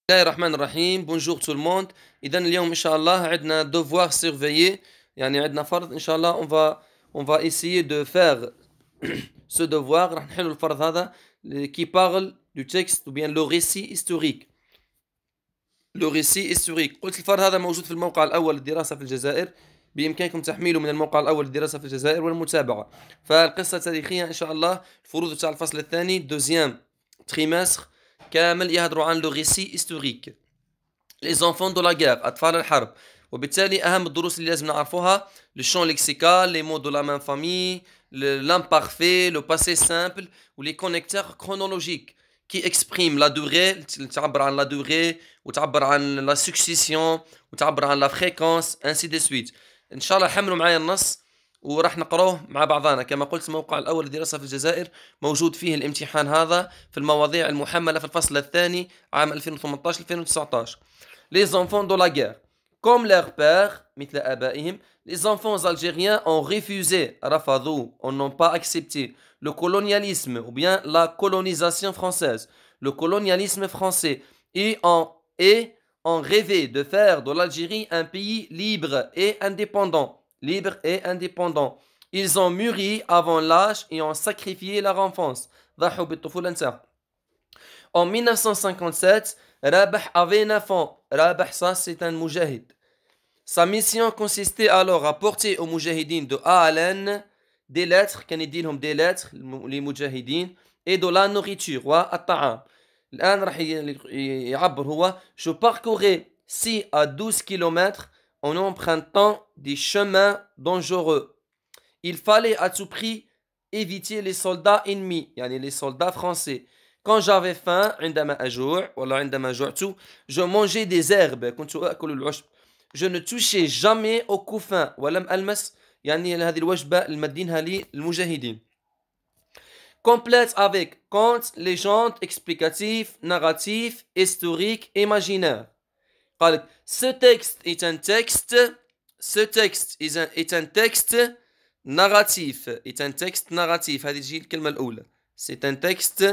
الله الرحمن الرحيم. Bonjour tout le monde. إذا اليوم إن شاء الله عندنا devoir surveillé، يعني عندنا فرض إن شاء الله. On va essayer de faire ce devoir. راح نحل الفرض هذا qui parle du texte ou bien le récit historique. Le récit historique. قلت الفرض هذا موجود في الموقع الأول للدراسة في الجزائر، بإمكانكم تحميله من الموقع الأول للدراسة في الجزائر والمتابعة. فالقصة التاريخية إن شاء الله الفروض تاع الفصل الثاني دوزيام تريمستر كامل يهضروا عن لو ريسي هيستوريك les enfants de la guerre أطفال الحرب. وبالتالي أهم الدروس اللي لازم نعرفوها le champ lexical, les mots de la même famille, l'imparfait, le passé simple ou les connecteurs chronologiques qui expriment la durée، تعبر عن la durée وتعبر عن la succession وتعبر عن la fréquence ainsi de suite. إن شاء الله حملوا معايا النص وراح نقروه مع بعضنا. كما قلت الموقع الأول للدراسة في الجزائر موجود فيه الامتحان هذا في المواضيع المحملة في الفصل الثاني عام 2018-2019. Les enfants de la guerre comme leur père مثل آبائهم. Les enfants algériens ont refusé رفضوا on n'ont pas accepté le colonialisme ou bien la colonisation française, le colonialisme français, et ont rêvé de faire de l'Algérie un pays libre et indépendant. Libre et indépendant. Ils ont mûri avant l'âge et ont sacrifié leur enfance. ضحوا بالطفولة نتاعهم. En 1957, Rabah avait 9 ans. Rabah, ça c'est un moujahid. Sa mission consistait alors à porter aux moujahidines de A à N des lettres, كان يديلهم des lettres les moujahidines, et de la nourriture والطعام. الآن راح يعبر هو je parcourais 6 à 12 kilomètres en empruntant des chemins dangereux. Il fallait à tout prix éviter les soldats ennemis, يعني les soldats français. Quand j'avais faim عندما أجوع ولا عندما جعت je mangeais des herbes كنت أكل العشب. Je ne touchais jamais au couffin ولم ألمس، يعني هذه الوجبة المدينها لي المجاهدين. Complète avec contes, légendes, explicatifs, narratifs, historiques, imaginaires. Ce texte est un texte narratif. هذه تجي الكلمة الأولى. C'est un texte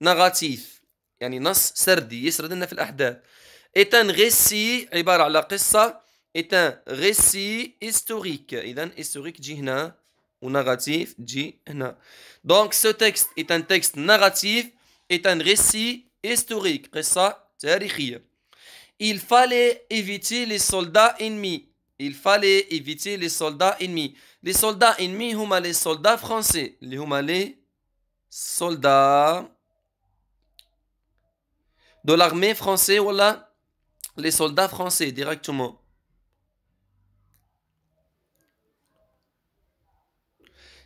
narratif، يعني نص سردي يسرد لنا في الأحداث. est un récit عبارة على قصة. est un récit historique. إذن historique تجي هنا وناراتيف تجي هنا. Donc ce texte est un texte narratif, est un récit historique. قصة تاريخية. Il fallait éviter les soldats ennemis. Il fallait éviter les soldats ennemis. Les soldats ennemis هما les soldats français. اللي هما les soldats de l'armée française ولا les soldats français directement.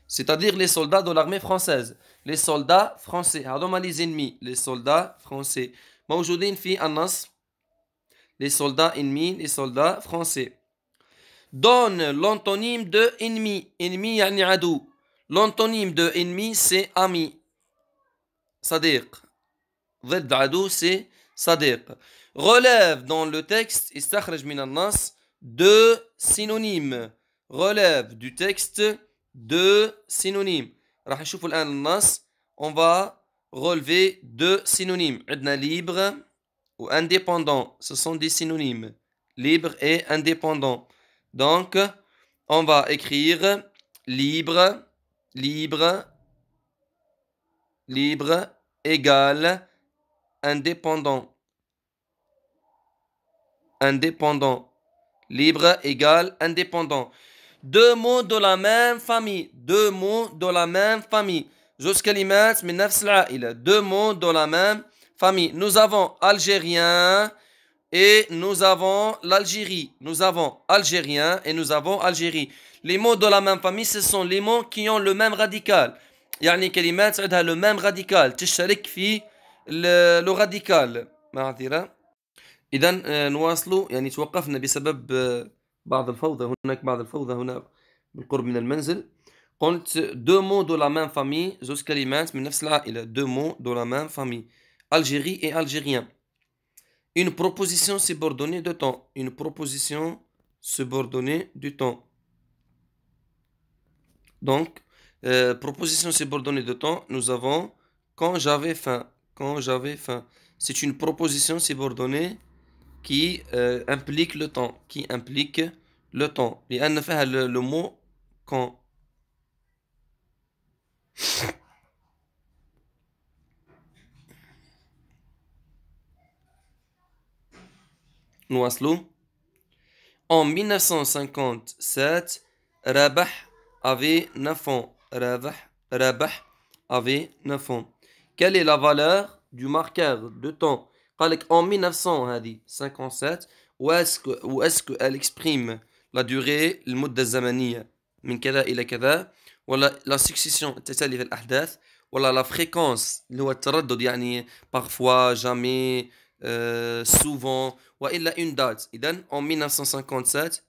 C'est-à-dire les soldats de l'armée française. Les soldats français. هذوما les ennemis. Les soldats français. موجودين في النص. Les soldats ennemis, les soldats français. Donne l'antonyme de ennemi. Ennemi يعني عدو. L'antonyme de ennemi c'est ami. صديق. ضد عدو c'est صديق. Relève dans le texte استخرج من النص deux synonymes. Relève du texte deux synonymes. راح نشوفوا الآن النص. On va relever deux synonymes. عندنا libre ou indépendant, ce sont des synonymes, libre et indépendant. Donc, on va écrire libre, libre, libre égale indépendant, indépendant, libre égale indépendant. Deux mots de la même famille, deux mots de la même famille. جوز كلمات من نفس العائلة. Deux mots de la même famille. Nous avons algérien et nous avons l'Algérie. Nous avons algérien et nous avons Algérie. Les mots de la même famille, ce sont les mots qui ont le même radical. يعني كلمات عندها le même radical تشترك في le radical. معذرة. إذن نواصل. يعني توقفنا بسبب بعض الفوضى. هناك بعض الفوضى هنا بالقرب من المنزل. قلت deux mots de la même famille. زوج كلمات من نفس العائلة. Deux mots de la même famille. Algérie et Algérien. Une proposition subordonnée de temps. Une proposition subordonnée du temps. Donc, proposition subordonnée de temps, nous avons quand j'avais faim. Quand j'avais faim. c'est une proposition subordonnée qui implique le temps. Qui implique le temps. لأن فيها le mot quand. نواصلوا. En 1957, Rabah avait 9 ans. Rabah avait 9 ans. Quelle est la valeur du marqueur de temps? En 1957, où est-ce qu'elle exprime la durée المدة الزمنية من كذا إلى كذا ولا la succession التتالي في الأحداث ولا la fréquence اللي هو التردد يعني parfois jamais souvent وإلا une date. إذن en 1957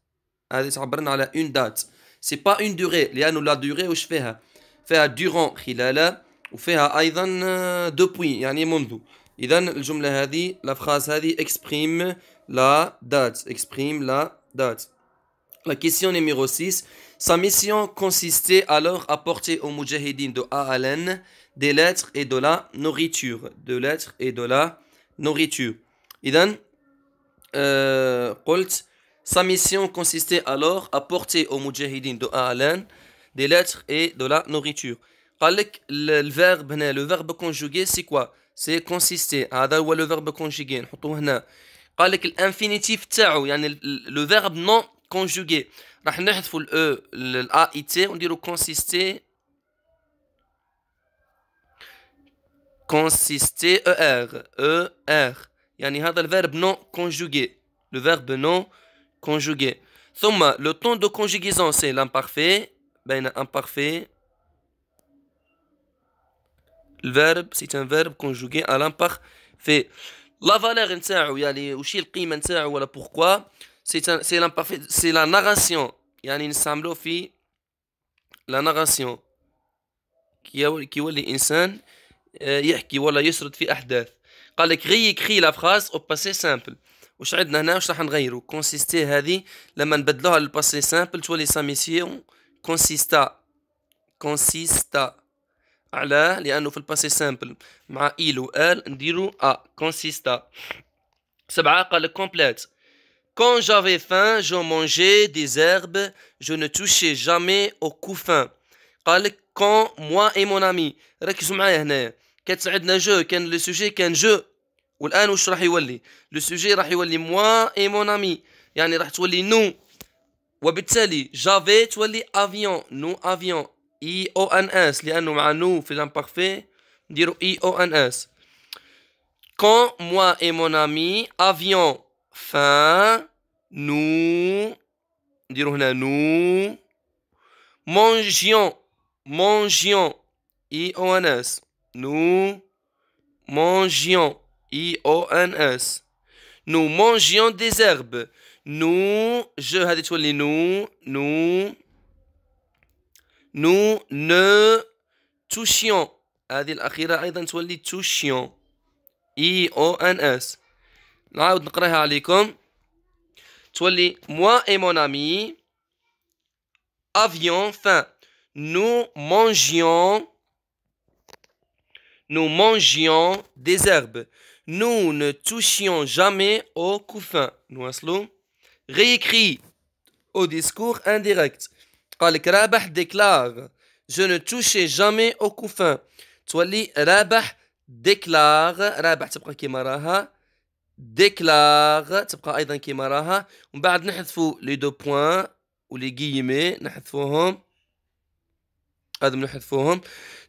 هذه تعبرنا على une date. C'est pas une durée لأنه la durée وش فيها durant خلال وفيها أيضا depuis يعني منذ. إذن الجملة هذه la phrase هذه exprime la date. La question numéro 6. Sa mission consistait alors à porter aux moudjahidines de A à N des lettres et de la nourriture. إذن قلت sa mission consistait alors à porter aux moudjahidines de A à N des lettres et de la nourriture. قال لك le verbe هنا le verbe conjugué c'est quoi? C'est consister. هذا هو le verbe conjugué نحطوه هنا. قال لك الانفينيتيف تاعو يعني le verbe non conjugué راح نحذفوا ال AIT ونديروا consister ER يعني هذا le verbe non conjugué. ثم le temps de conjugaison c'est l'imparfait بين imparfait le verbe c'est un verbe conjugué à l'imparfait. La valeur نتاعو يعني وشي القيمة نتاعو ولا pourquoi c'est l'imparfait c'est la narration يعني نستعملوه في la narration كي يولي إنسان يحكي ولا يسرد في أحداث. قال لك réécrit la phrase au passé simple. وش عندنا هنا وش راح نغيروا consiste هذه لما نبدلوها للباسي simple تولي sa mission consista على لأنه في الباسي simple مع il و elle نديروا consista. 7 قال لك complète. Quand j'avais faim, je mangeais des herbes, je ne touchais jamais au couffin. قال لك quand moi et mon ami. ركزوا معايا هنا. كانت عندنا جو كان لو سوجي كان جو والآن وش راح يولي؟ لو سوجي راح يولي moi et mon ami يعني راح تولي nous وبالتالي j'avais تولي avion nous avions IONS لأنه مع nous في l'imparfait نديروا IONS. Quand moi et mon ami avions faim, nous mangions IONS. Nous mangions IONS. Nous mangions des herbes. Nous ne touchions هذه الأخيرة أيضا تولي touchions IONS. نعاود نقراها عليكم تولي moi et mon ami avions faim. Nous mangions des herbes. Nous ne touchions jamais au couffin. نواصلوا. Réécrit au discours indirect. قال لك رابح déclare je ne touchais jamais au couffin. تولي رابح déclare رابح تبقى كيما راها déclare تبقى أيضا كيما راها ومن بعد نحذفوا لي دو بوان ولي غيمي نحذفوهم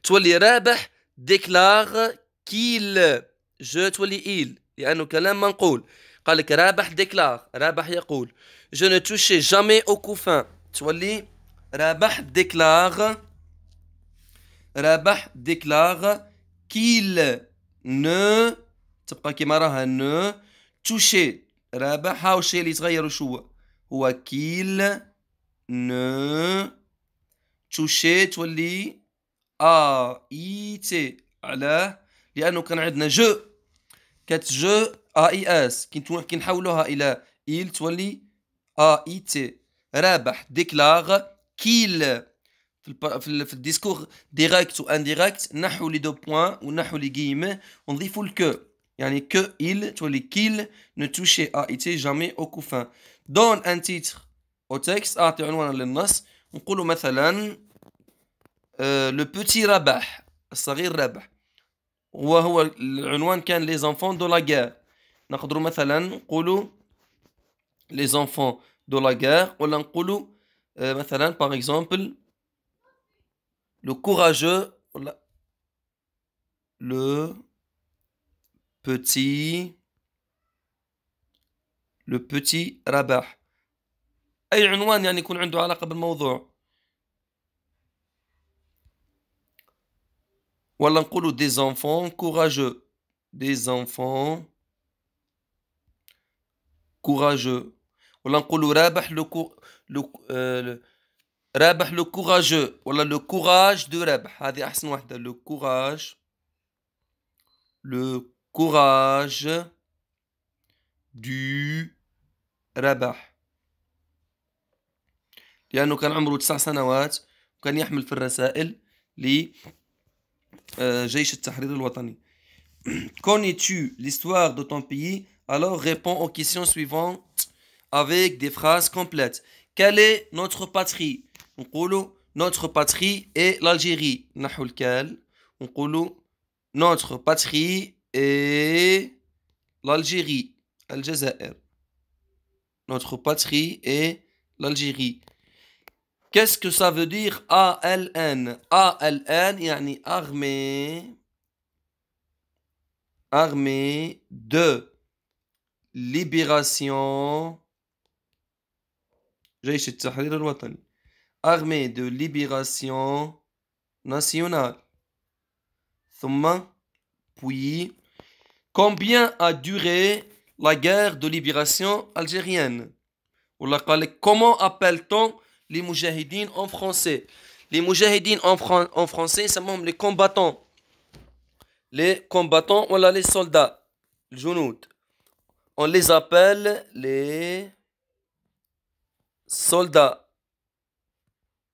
تولي رابح déclare qu'il je تولي il لأنه كلام منقول. قال لك رابح déclare رابح يقول je ne touchais jamais au couffin تولي رابح déclare qu'il ne تبقى كيما راها ne toucher رابح هاو الشيء اللي يتغير شو هو qu'il ne toucher تولي AIT علاه لأنه كان عندنا جو كانت جو AIS كي نحولوها إلى il تولي AIT. رابح déclare qu'il في الديسكور ديريكت و انديريكت نحو لي دو بوان ونحو لي غيمي ونضيفوا الكو يعني que il تولي qu'il ne touchait a été jamais au couffin. donne un titre au texte أعطي عنوانا للنص نقولوا مثلا le petit رباح الصغير رابح وهو العنوان كان les enfants de la guerre. نقدروا مثلا نقولوا les enfants de la guerre ولا نقولوا مثلا par exemple le courageux ولا le petit رباح. أي عنوان يعني يكون عنده علاقة بالموضوع. ولا نقولوا des enfants courageux. des enfants courageux. ولا نقولوا رابح رابح le courageux ولا le courage de رابح. هذه أحسن واحدة. le courage du ربح. لأنه كان عمره 9 سنوات وكان يحمل في الرسائل لجيش التحرير الوطني. Connais-tu l'histoire de ton pays? Alors réponds aux questions suivantes avec des phrases complètes. Quelle est notre patrie? نقولوا notre patrie est l'Algérie. نحو الكال نقولوا notre patrie est l'Algérie. الجزائر. Notre patrie est l'Algérie. Qu'est-ce que ça veut dire ALN? ALN يعني armée de libération جيش التحرير الوطني. armée de libération nationale. ثم puis combien a duré la guerre de libération algérienne? ولا قال لك comment appelle-t-on les moujahidines en français? les moujahidines en français سموهم les combattants. les combattants ولا les soldats الجنود. on les appelle les soldats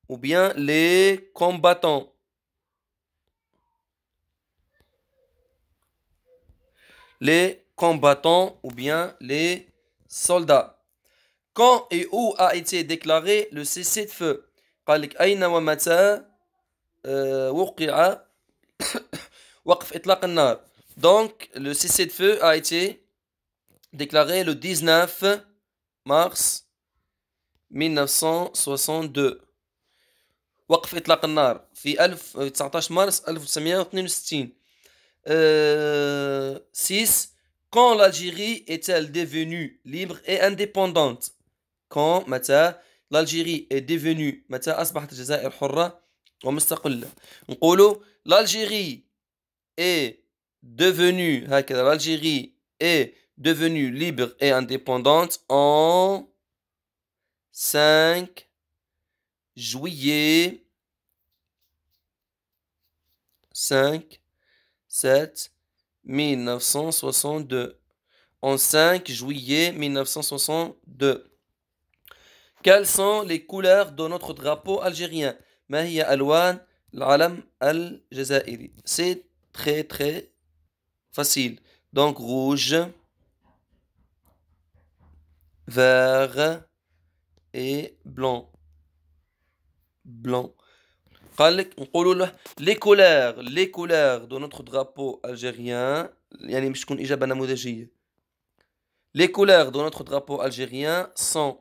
ou bien les combattants. les combattants ou bien les soldats. Quand et où a été déclaré le cessez-le-feu? قال لك أين ومتى وقع وقف إطلاق النار. Donc le cessez-le-feu a été déclaré le 19 mars 1962. وقف إطلاق النار في 19 مارس 1962. 6. Quand l'Algérie est-elle devenue libre et indépendante? quand متى l'Algérie est devenue متى أصبحت الجزائر حرة ومستقلة. نقولوا l'Algérie est devenue هكذا l'Algérie est devenue libre et indépendante en 5 juillet 7 1962. En 5 juillet 1962. Quelles sont les couleurs de notre drapeau algérien? ما هي ألوان العلم الجزائري? C'est très très facile. Donc rouge, vert et blanc. قال لك نقولوا له les couleurs de notre drapeau algérien يعني باش تكون إجابة نموذجية. les couleurs de notre drapeau algérien sont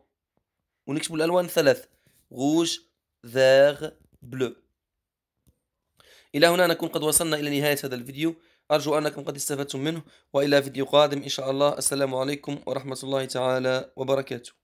ونكتبوا الألوان 3 rouge vert bleu. إلى هنا نكون قد وصلنا إلى نهاية هذا الفيديو. أرجو أنكم قد استفدتم منه وإلى فيديو قادم إن شاء الله. السلام عليكم ورحمة الله تعالى وبركاته.